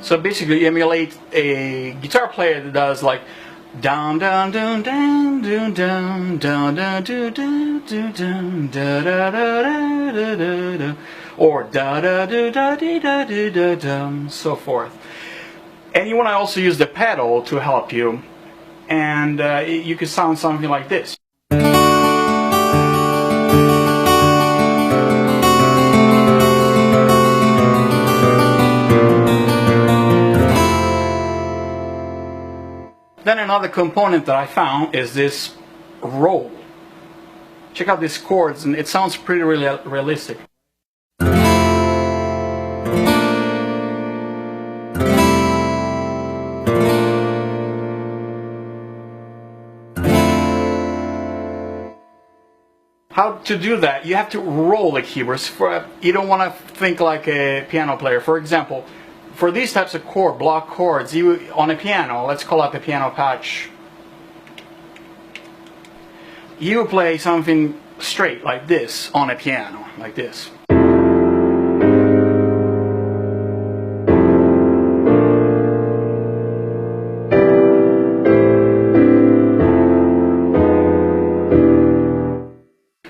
So basically emulate a guitar player that does like down down down down down down down down down down down da da da da da da, or da da da da da da da da, so forth. And you want to also use the pedal to help you, and you could sound something like this. Then another component that I found is this roll. Check out these chords, and it sounds pretty realistic. How to do that? You have to roll the keyboards. You don't want to think like a piano player. For example, for these types of block chords, on a piano, let's call up a piano patch. You play something straight like this on a piano, like this.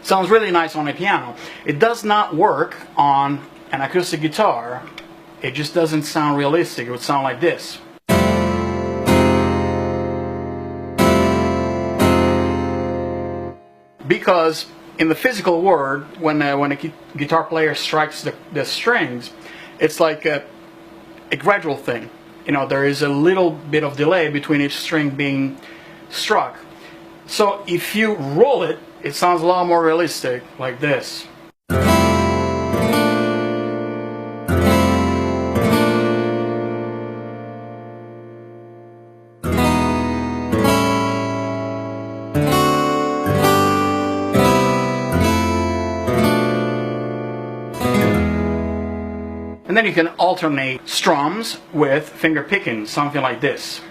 Sounds really nice on a piano. It does not work on an acoustic guitar. It just doesn't sound realistic. It would sound like this. Because in the physical world, when a guitar player strikes the strings, it's like a gradual thing. You know, there is a little bit of delay between each string being struck. So if you roll it, it sounds a lot more realistic, like this. And then you can alternate strums with finger picking, something like this.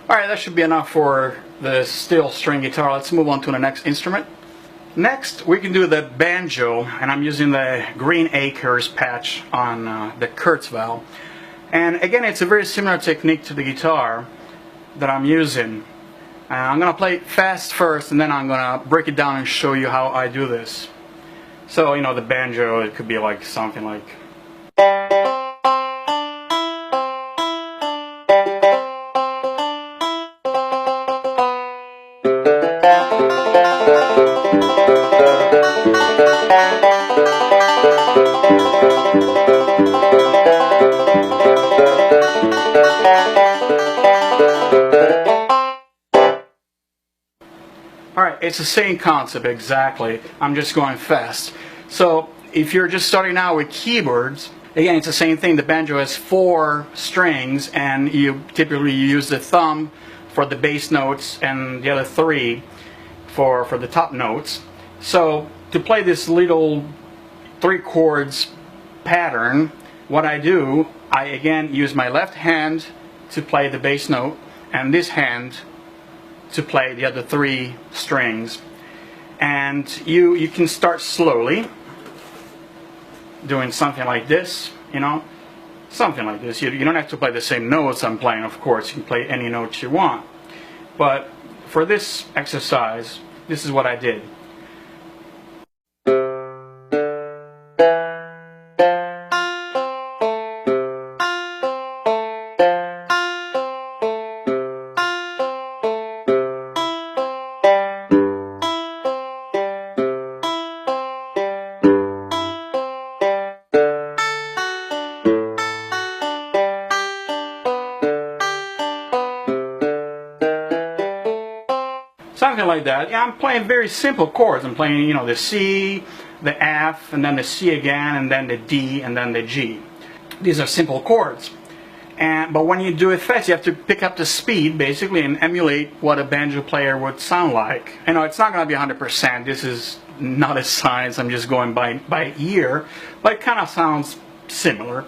Alright, that should be enough for the steel string guitar. Let's move on to the next instrument. Next, we can do the banjo, and I'm using the Green Acres patch on the Kurzweil. And again, it's a very similar technique to the guitar that I'm using. I'm going to play it fast first, and then I'm going to break it down and show you how I do this. So, you know, the banjo, it could be like something like... Alright, it's the same concept exactly. I'm just going fast. So if you're just starting out with keyboards, again, it's the same thing. The banjo has 4 strings, and you typically use the thumb for the bass notes and the other 3 for the top notes. So to play this little 3 chords pattern, what I do, I again use my left hand to play the bass note, and this hand to play the other 3 strings. And you can start slowly doing something like this, you know, something like this. You don't have to play the same notes I'm playing, of course. You can play any notes you want. But for this exercise, this is what I did. something like that. Yeah, I'm playing very simple chords. I'm playing, you know, the C, the F, and then the C again, and then the D, and then the G. These are simple chords. But when you do it fast, you have to pick up the speed, basically, and emulate what a banjo player would sound like. You know, it's not going to be 100%. This is not a science. I'm just going by ear. But it kind of sounds similar.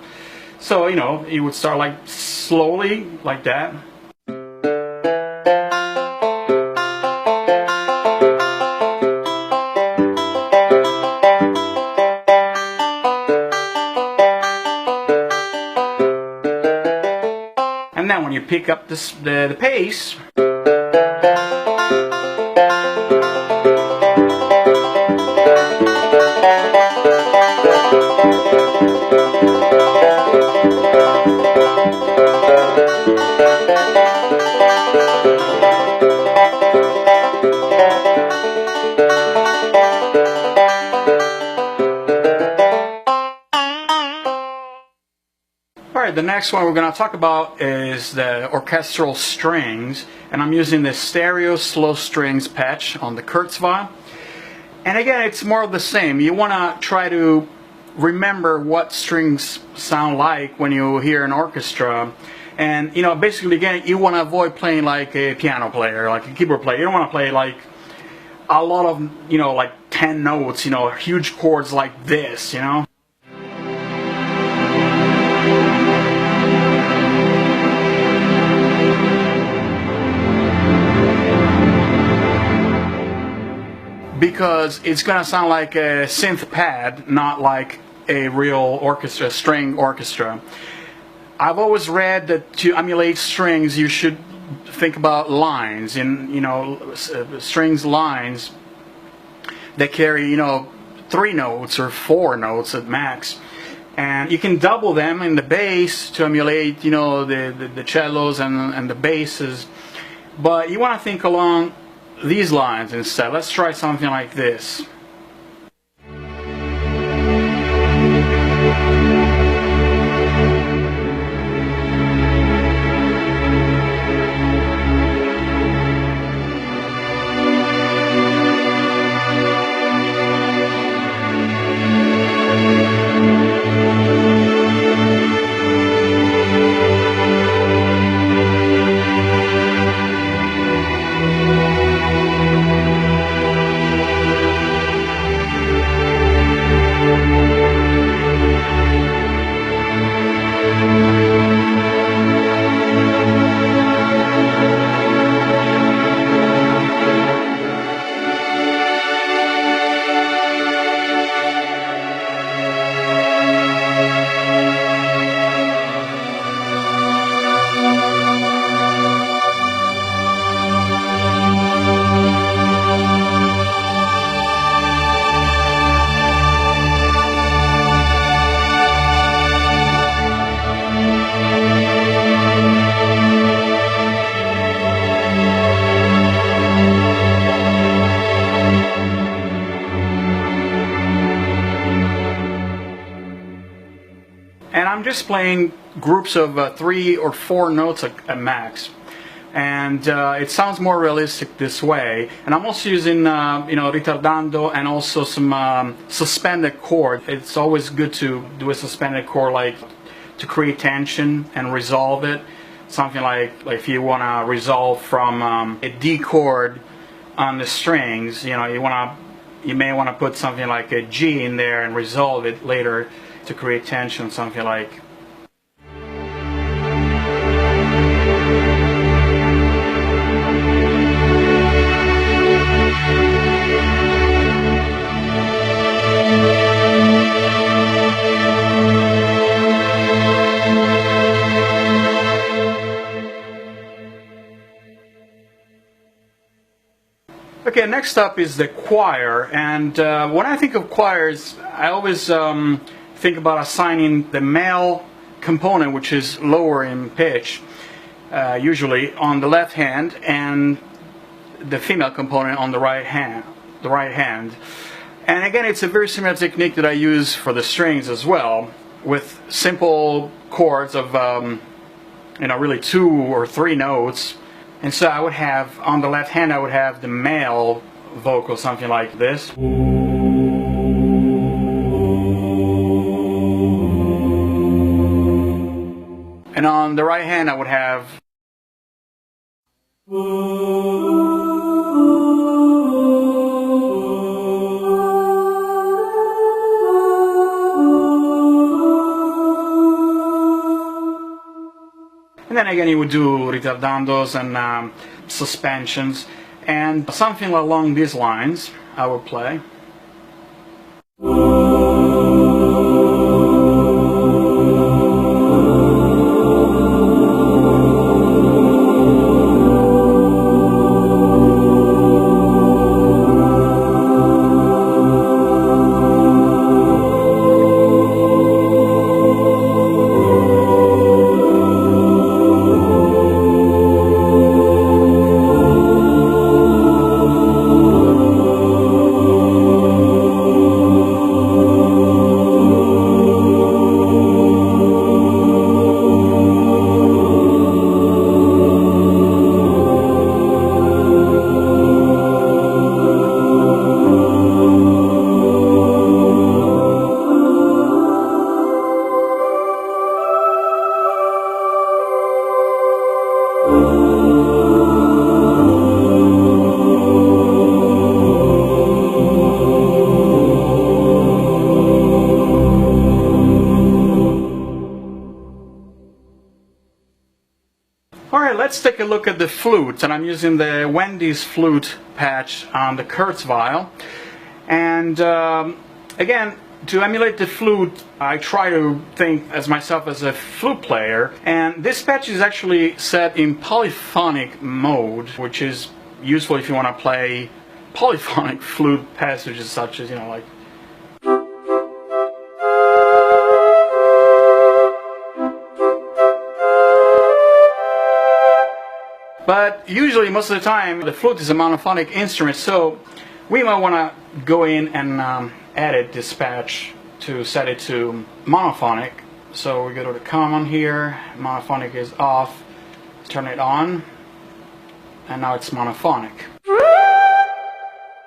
So, you know, you would start like slowly, like that. And then when you pick up the pace, Alright, the next one we're going to talk about is the orchestral strings, and I'm using the stereo slow strings patch on the Kurzweil. And again, it's more of the same. You want to try to remember what strings sound like when you hear an orchestra. And, you know, basically, again, you want to avoid playing like a piano player, like a keyboard player. You don't want to play like a lot of, you know, like 10 notes, you know, huge chords like this, you know. Because it's going to sound like a synth pad, not like a real orchestra, string orchestra. I've always read that to emulate strings, you should think about lines, and you know, strings lines that carry, you know, 3 notes or 4 notes at max, and you can double them in the bass to emulate, you know, the cellos and the basses. But you want to think along these lines instead. Let's try something like this. And I'm just playing groups of 3 or 4 notes at max, and it sounds more realistic this way. And I'm also using you know, ritardando and also some suspended chord. It's always good to do a suspended chord, like to create tension and resolve it. Something like if you want to resolve from a D chord on the strings, you know, you may want to put something like a G in there and resolve it later to create tension, something like. Okay, next up is the choir, and when I think of choirs, I always think about assigning the male component, which is lower in pitch, usually on the left hand, and the female component on the right hand. And again, it's a very similar technique that I use for the strings as well, with simple chords of you know, really 2 or 3 notes, And so I would have, on the left hand, I would have the male vocal, something like this. And on the right hand, I would have. And then again, you would do ritardandos and suspensions, and something along these lines I would play. Alright, let's take a look at the flute, and I'm using the Wendy's flute patch on the Kurzweil. And again, to emulate the flute, I try to think as myself as a flute player, and this patch is actually set in polyphonic mode, which is useful if you want to play polyphonic flute passages such as, like. But usually, most of the time, the flute is a monophonic instrument, so we might want to go in and edit this patch to set it to monophonic. So we go to the common here, monophonic is off, turn it on, and now it's monophonic.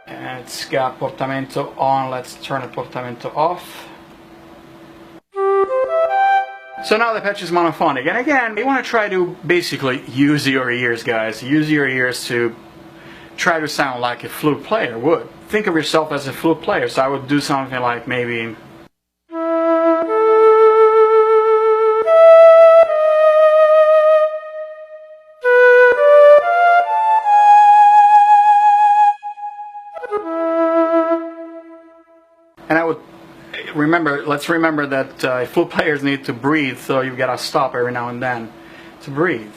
And it's got portamento on, let's turn the portamento off. So now the patch is monophonic, and again, you want to try to basically use your ears, guys. Use your ears to try to sound like a flute player would. Think of yourself as a flute player, so I would do something like maybe. And I would let's remember that flute players need to breathe, so you've got to stop every now and then to breathe.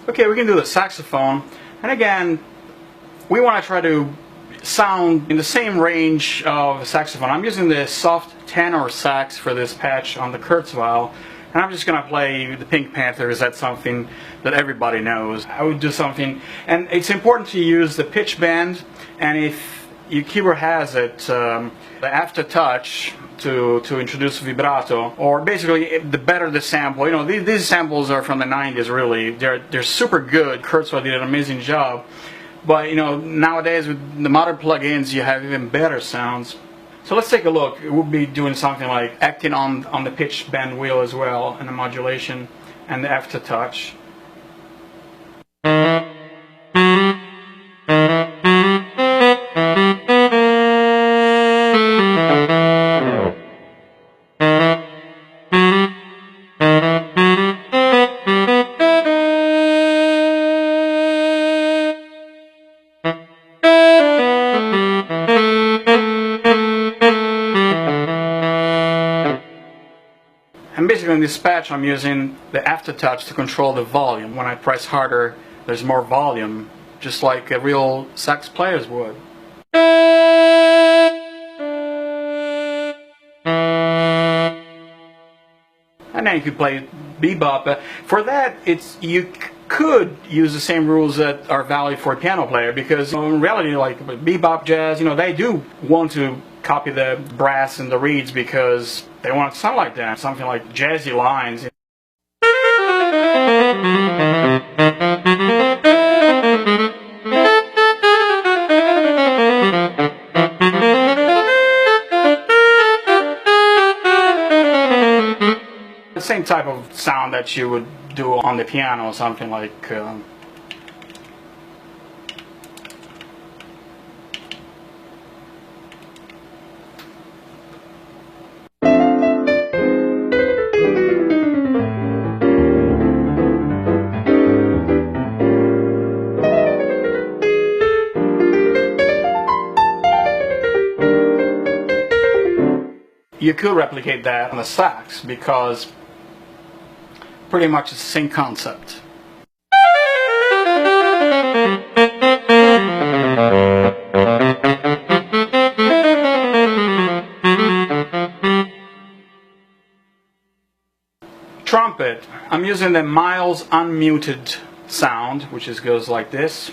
Okay, we can do the saxophone, and again, we want to try to sound in the same range of saxophone. I'm using the soft tenor sax for this patch on the Kurzweil, and I'm just going to play the Pink Panthers. That's something that everybody knows. I would do something, and it's important to use the pitch bend, and if your keyboard has it, the aftertouch to introduce vibrato, or basically the better the sample. These samples are from the 90s, really. They're super good. Kurzweil did an amazing job. But nowadays with the modern plugins, you have even better sounds. So let's take a look. We'll be doing something like acting on the pitch bend wheel as well, and the modulation and the aftertouch. basically in this patch I'm using the aftertouch to control the volume. When I press harder, there's more volume, just like a real sax players would. And then you could play bebop. For that, you could use the same rules that are valid for a piano player, because in reality, like bebop, jazz, they do want to copy the brass and the reeds because they want it to sound like that, something like jazzy lines. The same type of sound that you would do on the piano, something like you could replicate that on the sax, because pretty much it's the same concept. Trumpet, I'm using the Miles unmuted sound, which goes like this.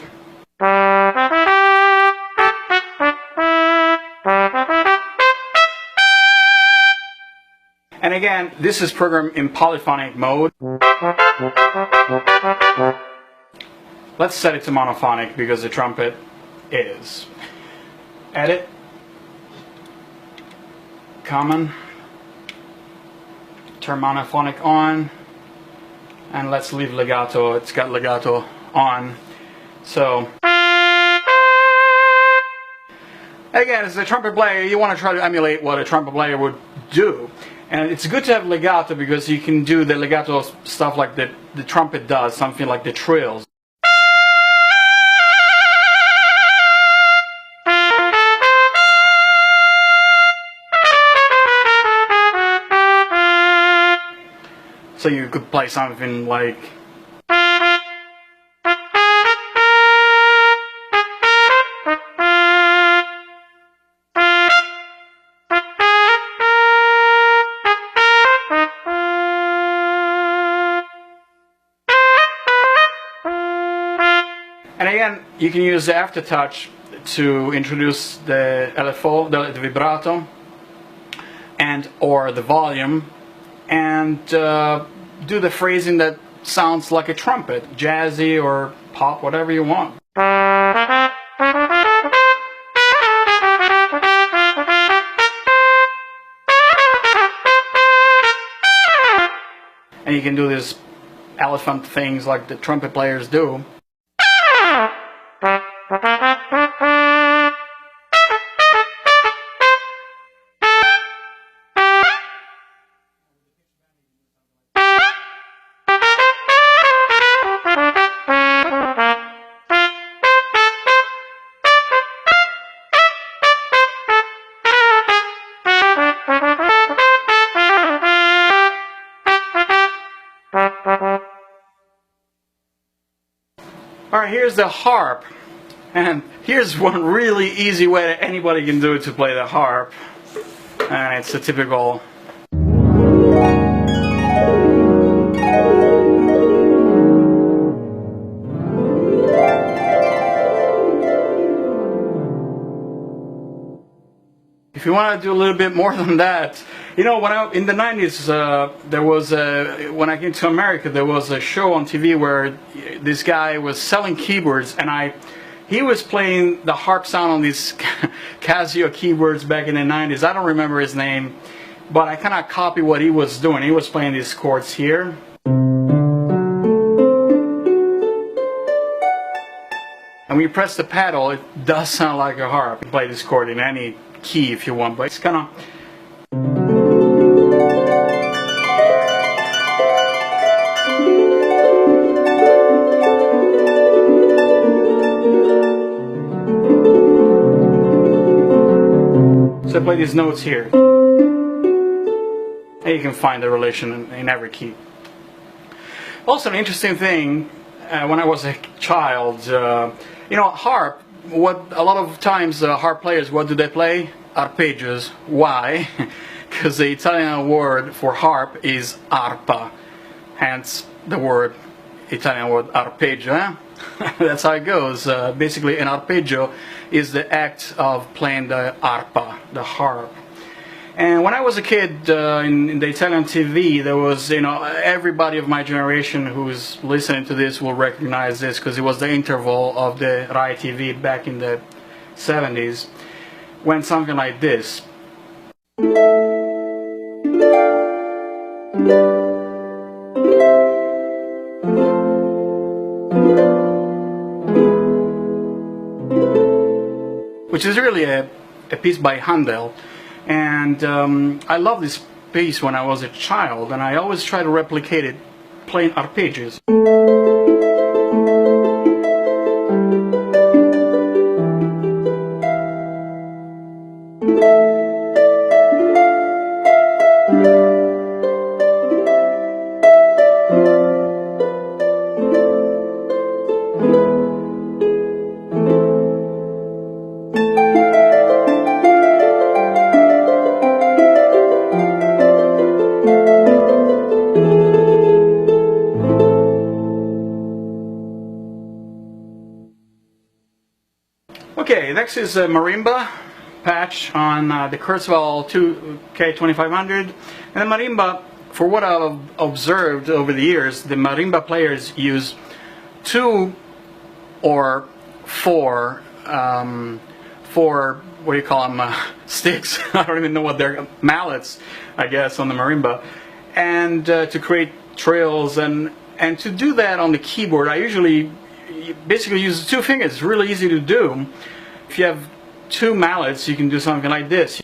And again, this is programmed in polyphonic mode. Let's set it to monophonic because the trumpet is. Edit. Common. Turn monophonic on. And let's leave legato. It's got legato on. So, again, as a trumpet player, you want to try to emulate what a trumpet player would do. And it's good to have legato because you can do the legato stuff like the trumpet does, something like the trills. So you could play something like... And again, you can use the aftertouch to introduce the LFO, the vibrato, and or the volume, and do the phrasing that sounds like a trumpet, jazzy or pop, whatever you want. And you can do these elephant things like the trumpet players do. Alright, here's the harp, and here's one really easy way that anybody can do it to play the harp, and it's a typical If you want to do a little bit more than that, when in the 90s, there was when I came to America, there was a show on TV where this guy was selling keyboards, and he was playing the harp sound on these Casio keyboards back in the 90s. I don't remember his name, but I kind of copied what he was doing. He was playing these chords here. And when you press the pedal, it does sound like a harp. You can play this chord in any key if you want, but it's kind of... So I play these notes here. And you can find the relation in every key. Also, an interesting thing, when I was a child, harp, what a lot of times harp players, what do they play? Arpeggios. Why? Because the Italian word for harp is arpa, hence the Italian word arpeggio. That's how it goes. Basically, an arpeggio is the act of playing the arpa, the harp. And when I was a kid in the Italian TV, there was, everybody of my generation who's listening to this will recognize this, because it was the interval of the Rai TV back in the 70s, went something like this. Which is really a piece by Handel. And I love this piece when I was a child, and I always try to replicate it playing arpeggios. Okay, next is a Marimba patch on the Kurzweil 2K2500. And the Marimba, for what I've observed over the years, the Marimba players use 2 or 4, what do you call them, sticks, I don't even know what they're, mallets, I guess, on the Marimba, and to create trills, and to do that on the keyboard, I usually basically use 2 fingers. It's really easy to do. If you have 2 mallets, you can do something like this.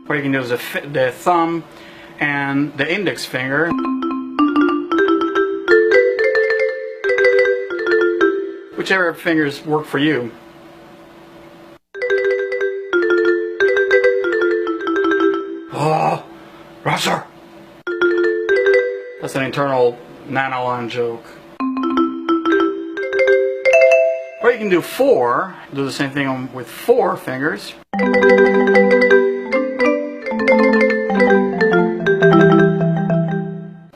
What you can do is the thumb and the index finger. Whichever fingers work for you. Oh, Rosser! That's an internal nanoline joke. Or you can do 4, do the same thing with 4 fingers.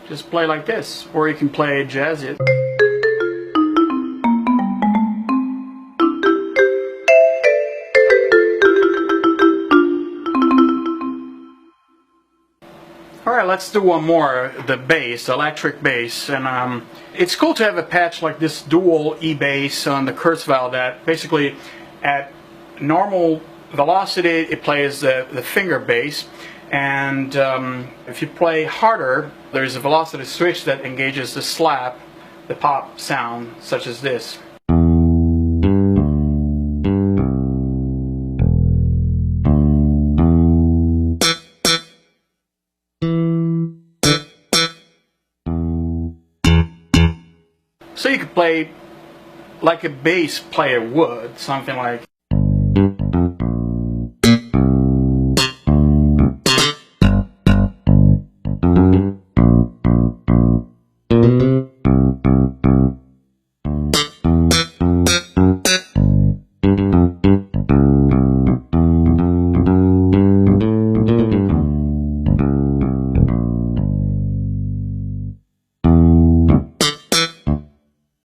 Just play like this, or you can play jazz it. Alright, let's do one more, the bass, electric bass. And it's cool to have a patch like this dual E bass on the Kurzweil that basically at normal velocity it plays the finger bass, and if you play harder there's a velocity switch that engages the slap, the pop sound, such as this. So you could play like a bass player would, something like.